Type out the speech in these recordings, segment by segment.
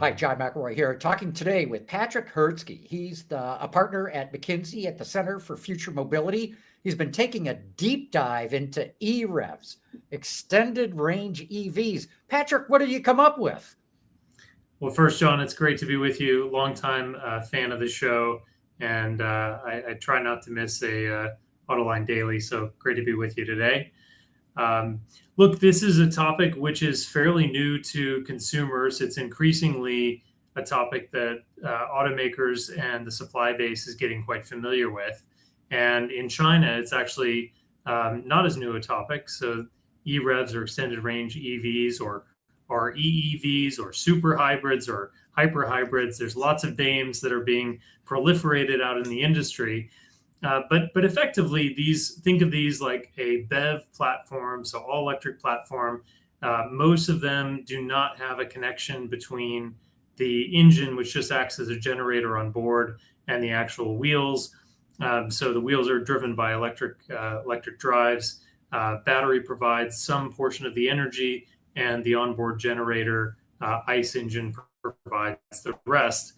Hi, John McElroy here, talking today with Patrick Hertzke. He's a partner at McKinsey at the Center for Future Mobility. He's been taking a deep dive into EREVs, extended range EVs. Patrick, what did you come up with? Well, first, John, it's great to be with you. Longtime fan of the show, and I try not to miss a Autoline daily. So great to be with you today. Um, Look, this is a topic which is fairly new to consumers. It's increasingly a topic that automakers and the supply base is getting quite familiar with. And in China, it's actually not as new a topic. So EREVs or extended range EVs or EEVs or super hybrids or hyper hybrids. There's lots of names that are being proliferated out in the industry. But effectively, think of these like a BEV platform, so all electric platform. Most of them do not have a connection between the engine, which just acts as a generator on board, and the actual wheels. So the wheels are driven by electric drives. Battery provides some portion of the energy, and the onboard generator, ICE engine, provides the rest.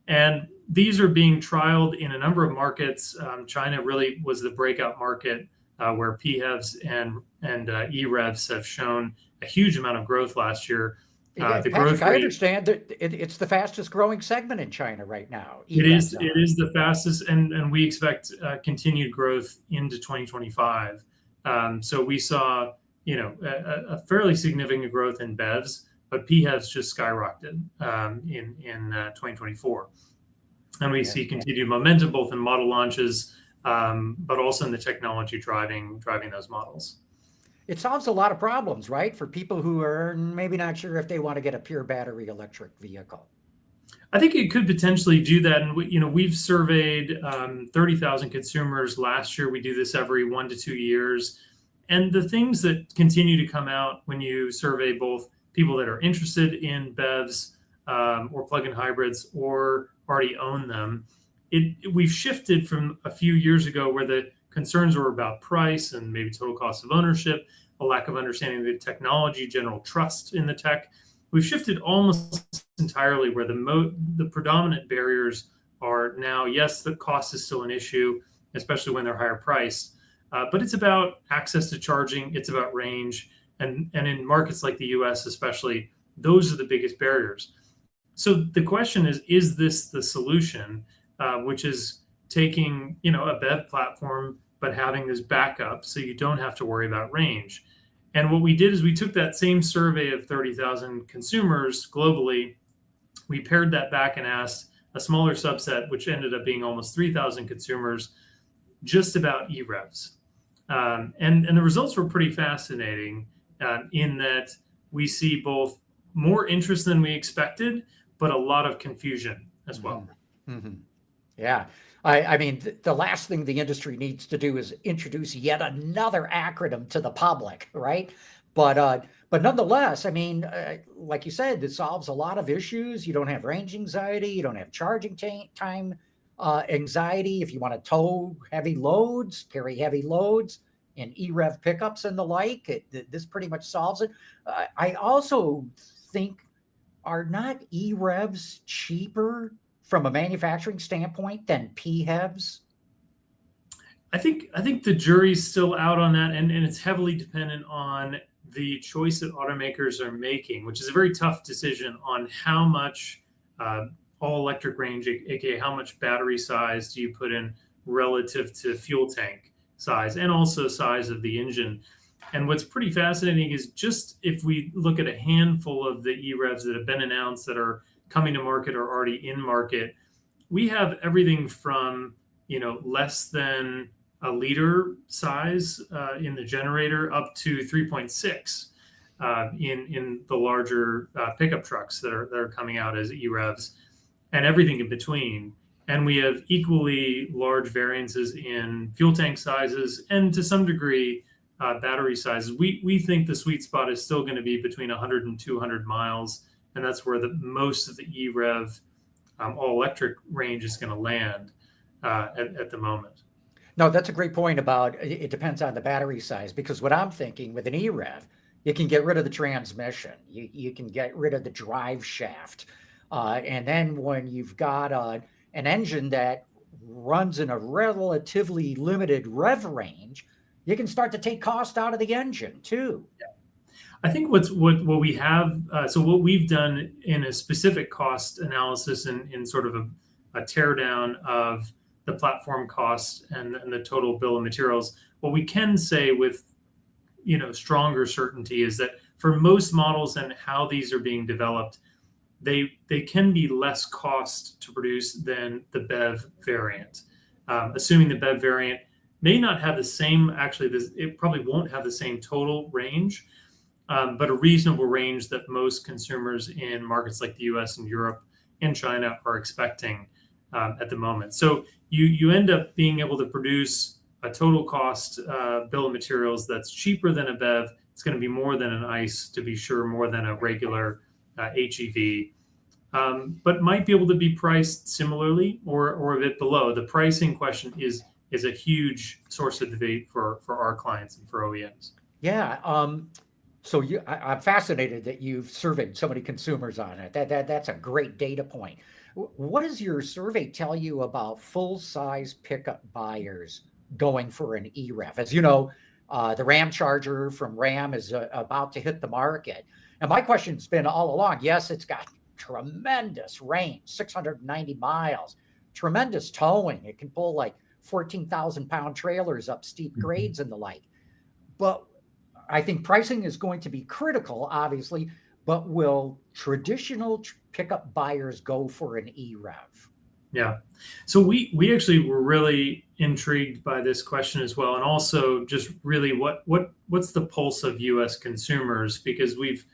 And these are being trialed in a number of markets. China really was the breakout market where PHEVs and EREVs have shown a huge amount of growth last year. Yeah, The Patrick, growth I rate, understand that it's the fastest growing segment in China right now. it is EREVs it are. is the fastest, and we expect continued growth into 2025. So we saw, a fairly significant growth in BEVs, but PHEVs just skyrocketed in 2024. And we Yeah. see continued momentum both in model launches, but also in the technology driving those models. It solves a lot of problems, right? For people who are maybe not sure if they want to get a pure battery electric vehicle. I think it could potentially do that, and we've surveyed 30,000 consumers last year. We do this every 1 to 2 years, and the things that continue to come out when you survey both people that are interested in BEVs or plug-in hybrids or already own them, we've shifted from a few years ago where the concerns were about price and maybe total cost of ownership, a lack of understanding of the technology, general trust in the tech. We've shifted almost entirely where the predominant barriers are now, yes, the cost is still an issue, especially when they're higher priced, but it's about access to charging, it's about range, and in markets like the US especially, those are the biggest barriers. So the question is this the solution, which is taking a BEV platform but having this backup so you don't have to worry about range? And what we did is we took that same survey of 30,000 consumers globally, we paired that back and asked a smaller subset, which ended up being almost 3,000 consumers, just about EREVs. And the results were pretty fascinating in that we see both more interest than we expected, but a lot of confusion as well. Mm-hmm. Mm-hmm. Yeah. I mean, the last thing the industry needs to do is introduce yet another acronym to the public, right? But nonetheless, I mean, like you said, it solves a lot of issues. You don't have range anxiety. You don't have charging time anxiety. If you want to tow heavy loads, carry heavy loads, and EREV pickups and the like, this pretty much solves it. I also think, are not EREVs cheaper from a manufacturing standpoint than PHEVs? I think the jury's still out on that, and it's heavily dependent on the choice that automakers are making, which is a very tough decision on how much all electric range, aka how much battery size do you put in relative to fuel tank size and also size of the engine. And what's pretty fascinating is just if we look at a handful of the EREVs that have been announced that are coming to market or already in market, we have everything from less than a liter size in the generator up to 3.6 in the larger pickup trucks that are coming out as EREVs, and everything in between. And we have equally large variances in fuel tank sizes and to some degree battery sizes. We think the sweet spot is still going to be between 100 and 200 miles, and that's where most of the EREV all electric range is going to land at the moment. No, that's a great point about it depends on the battery size, because what I'm thinking with an EREV, you can get rid of the transmission, you can get rid of the drive shaft. And then when you've got an engine that runs in a relatively limited rev range, you can start to take cost out of the engine too. I think what we have, so what we've done in a specific cost analysis in sort of a teardown of the platform costs and the total bill of materials, what we can say with stronger certainty is that for most models and how these are being developed, they can be less cost to produce than the BEV variant. Assuming the BEV variant may not have the same, actually, it probably won't have the same total range, but a reasonable range that most consumers in markets like the US and Europe and China are expecting at the moment. So you end up being able to produce a total cost bill of materials that's cheaper than a BEV. It's going to be more than an ICE, to be sure, more than a regular HEV, but might be able to be priced similarly or a bit below. The pricing question is a huge source of debate for our clients and for OEMs. Yeah. So I'm fascinated that you've surveyed so many consumers on it. That's a great data point. What does your survey tell you about full-size pickup buyers going for an EREV? As you know, the Ram Charger from Ram is about to hit the market. And my question's been all along, yes, it's got tremendous range, 690 miles, tremendous towing. It can pull like 14,000-pound trailers up steep grades and the like. But I think pricing is going to be critical, obviously, but will traditional pickup buyers go for an EREV? Yeah. So we actually were really intrigued by this question as well, and also just really what's the pulse of U.S. consumers, because we've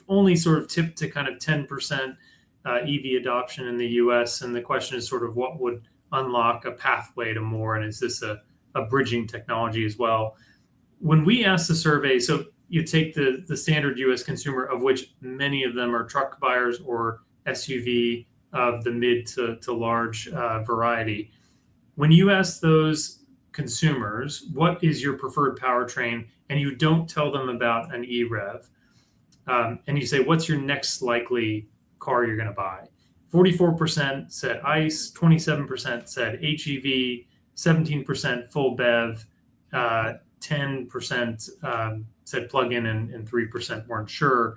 only sort of tipped to kind of 10% EV adoption in the U.S., and the question is sort of what would unlock a pathway to more, and is this a bridging technology as well? When we asked the survey, so you take the standard U.S. consumer, of which many of them are truck buyers or SUV of the mid to large variety. When you ask those consumers, what is your preferred powertrain, and you don't tell them about an EREV, and you say, what's your next likely car you're going to buy? 44% said ICE, 27% said HEV, 17% full BEV, 10% said plug-in, and 3% weren't sure.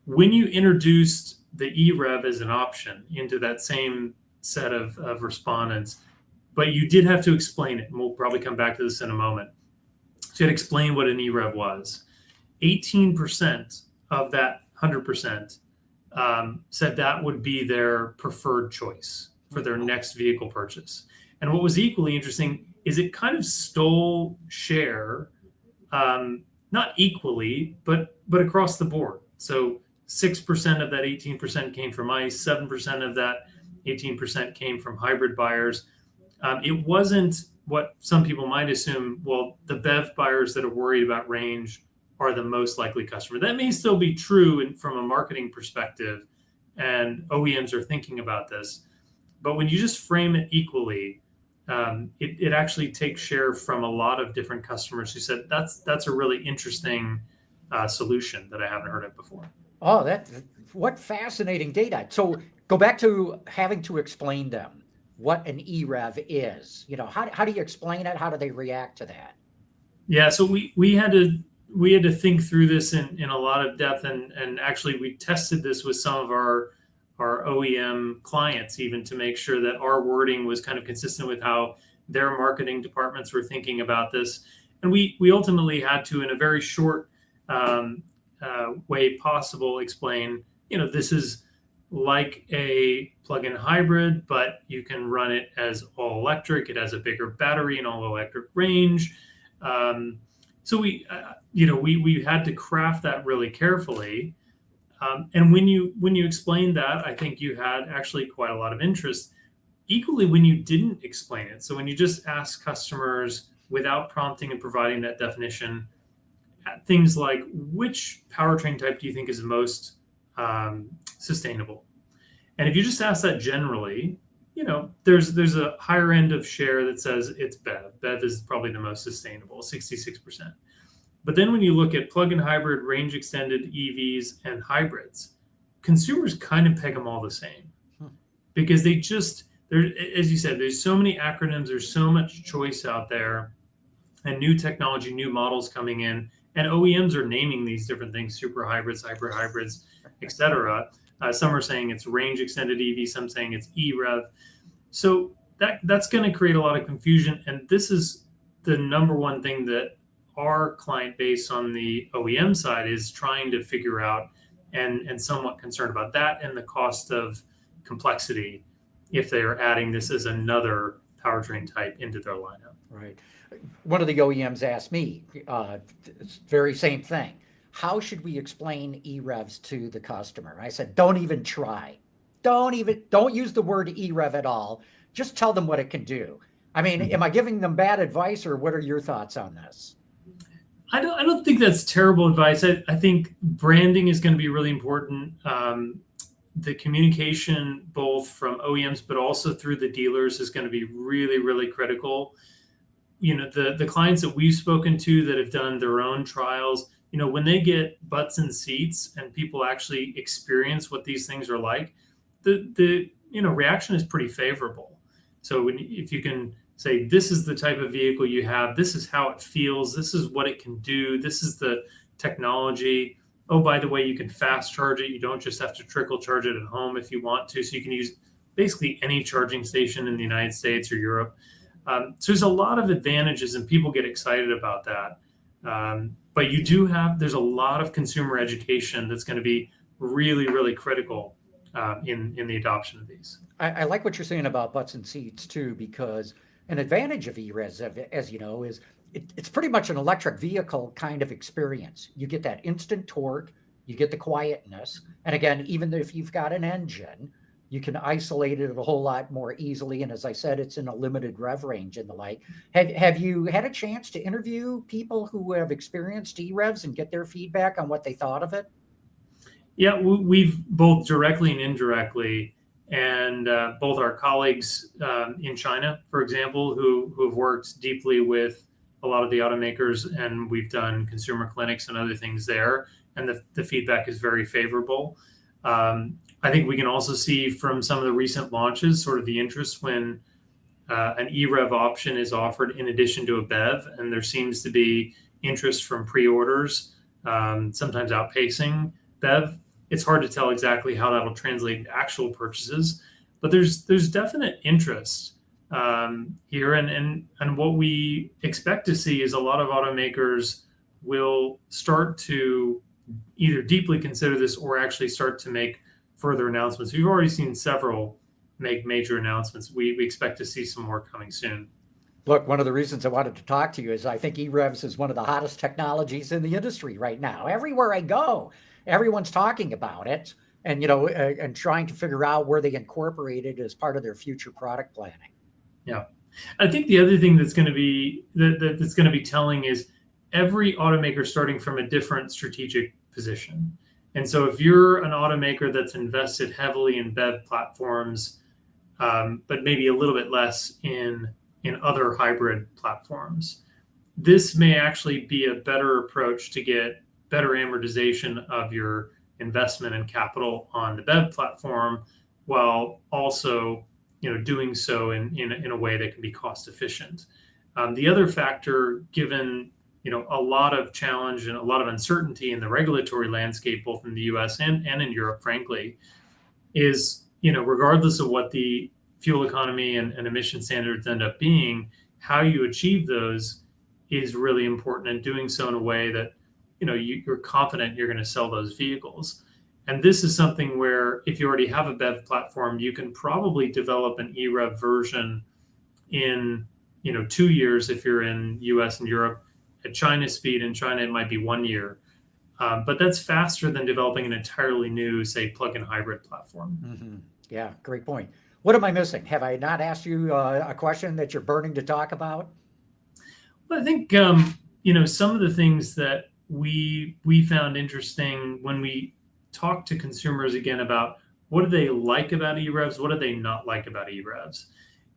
When you introduced the EREV as an option into that same set of respondents, but you did have to explain it, and we'll probably come back to this in a moment. So you had to explain what an EREV was. 18% of that 100% said that would be their preferred choice for their next vehicle purchase. And what was equally interesting is it kind of stole share, not equally, but across the board. So 6% of that 18% came from ICE, 7% of that 18% came from hybrid buyers. It wasn't what some people might assume, well, the BEV buyers that are worried about range are the most likely customer. That may still be true from a marketing perspective, and OEMs are thinking about this. But when you just frame it equally, it actually takes share from a lot of different customers who said, that's a really interesting solution that I haven't heard of before. Oh, what fascinating data. So go back to having to explain them what an EREV is. How do you explain it? How do they react to that? Yeah, so we had to think through this in a lot of depth, and actually we tested this with some of our OEM clients, even, to make sure that our wording was kind of consistent with how their marketing departments were thinking about this. And we ultimately had to, in a very short way possible, explain, this is like a plug-in hybrid, but you can run it as all electric. It has a bigger battery and all electric range. So we had to craft that really carefully. And when you explained that, I think you had actually quite a lot of interest. Equally, when you didn't explain it, so when you just ask customers without prompting and providing that definition, things like, which powertrain type do you think is most sustainable? And if you just ask that generally, there's a higher end of share that says it's BEV. BEV is probably the most sustainable, 66%. But then when you look at plug-in hybrid, range extended EVs, and hybrids, consumers kind of peg them all the same because there, as you said, there's so many acronyms, there's so much choice out there, and new technology, new models coming in, and OEMs are naming these different things: super hybrids, hybrid hybrids, etc. Some are saying it's range extended EV, some saying it's EREV. So that's going to create a lot of confusion, and this is the number one thing that our client base on the OEM side is trying to figure out, and somewhat concerned about that and the cost of complexity if they are adding this as another powertrain type into their lineup. Right. One of the OEMs asked me, very same thing. How should we explain EREVs to the customer? I said, don't even try. Don't use the word EREV at all. Just tell them what it can do. I mean, am I giving them bad advice, or what are your thoughts on this? I don't think that's terrible advice. I think branding is going to be really important. The communication, both from OEMs but also through the dealers, is going to be really, really critical. The clients that we've spoken to that have done their own trials, when they get butts in seats and people actually experience what these things are like, the reaction is pretty favorable. So if you can say, this is the type of vehicle you have, this is how it feels, this is what it can do, this is the technology. Oh, by the way, you can fast charge it. You don't just have to trickle charge it at home if you want to. So you can use basically any charging station in the United States or Europe. So there's a lot of advantages, and people get excited about that. But there's a lot of consumer education that's going to be really, really critical in the adoption of these. I like what you're saying about butts and seats too, because an advantage of EREVs, as you know, is it's pretty much an electric vehicle kind of experience. You get that instant torque, you get the quietness, and again, even if you've got an engine, you can isolate it a whole lot more easily. And as I said, it's in a limited rev range and the like. Have you had a chance to interview people who have experienced EREVs and get their feedback on what they thought of it? Yeah, we've both directly and indirectly, and both our colleagues in China, for example, who have worked deeply with a lot of the automakers, and we've done consumer clinics and other things there, and the feedback is very favorable. I think we can also see from some of the recent launches sort of the interest when an EREV option is offered in addition to a BEV, and there seems to be interest from pre-orders, sometimes outpacing BEV. It's hard to tell exactly how that'll translate into actual purchases, but there's definite interest here, and what we expect to see is a lot of automakers will start to either deeply consider this or actually start to make further announcements. We've already seen several make major announcements. We expect to see some more coming soon. Look, one of the reasons I wanted to talk to you is I think EREVs is one of the hottest technologies in the industry right now. Everywhere I go, everyone's talking about it, and and trying to figure out where they incorporate it as part of their future product planning. Yeah, I think the other thing that's going to be that's going to be telling is every automaker starting from a different strategic position. And so if you're an automaker that's invested heavily in BEV platforms, but maybe a little bit less in other hybrid platforms, this may actually be a better approach to get better amortization of your investment and capital on the BEV platform, while also doing so in a way that can be cost efficient. The other factor, given a lot of challenge and a lot of uncertainty in the regulatory landscape, both in the US and in Europe, frankly, is, regardless of what the fuel economy and emission standards end up being, how you achieve those is really important, and doing so in a way that, you're confident you're going to sell those vehicles. And this is something where if you already have a BEV platform, you can probably develop an EREV version in, 2 years if you're in US and Europe. At China's speed, in China, it might be 1 year. But that's faster than developing an entirely new, say, plug-in hybrid platform. Mm-hmm. Yeah, great point. What am I missing? Have I not asked you a question that you're burning to talk about? Well, I think, some of the things that we found interesting when we talk to consumers again about what do they like about EREVs, what do they not like about EREVs.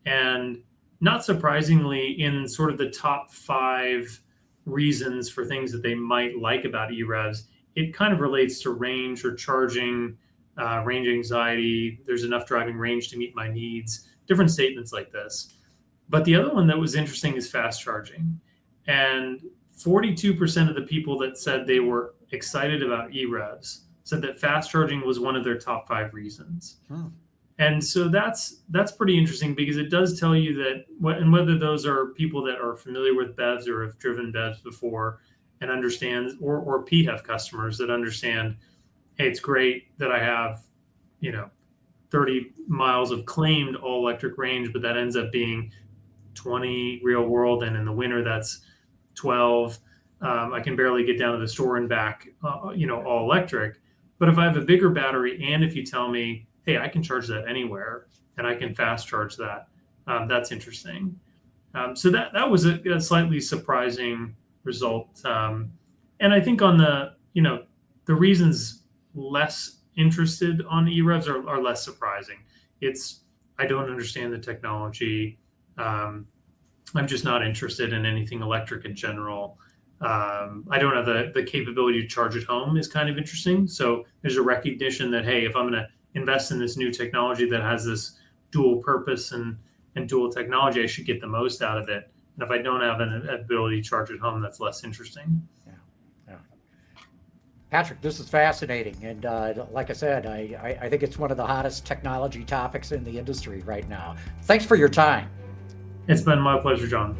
And not surprisingly, in sort of the top 5 reasons for things that they might like about EREVs, it kind of relates to range or charging range anxiety, there's enough driving range to meet my needs, different statements like this. But the other one that was interesting is fast charging. And 42% of the people that said they were excited about EREVs said that fast charging was one of their top 5 reasons. And so that's pretty interesting, because it does tell you that and whether those are people that are familiar with BEVs or have driven BEVs before and understand, or PHEV customers that understand, hey, it's great that I have, 30 miles of claimed all electric range, but that ends up being 20 real world. And in the winter, that's 12. I can barely get down to the store and back, all electric. But if I have a bigger battery, and if you tell me, hey, I can charge that anywhere and I can fast charge that, that's interesting. So that was a slightly surprising result. And I think on the reasons less interested on EREVs are less surprising. It's, I don't understand the technology. I'm just not interested in anything electric in general. I don't have the capability to charge at home is kind of interesting. So there's a recognition that, hey, if I'm going to invest in this new technology that has this dual purpose and dual technology, I should get the most out of it. And if I don't have an ability to charge at home, that's less interesting. Yeah. Patrick, this is fascinating. And like I said, I think it's one of the hottest technology topics in the industry right now. Thanks for your time. It's been my pleasure, John.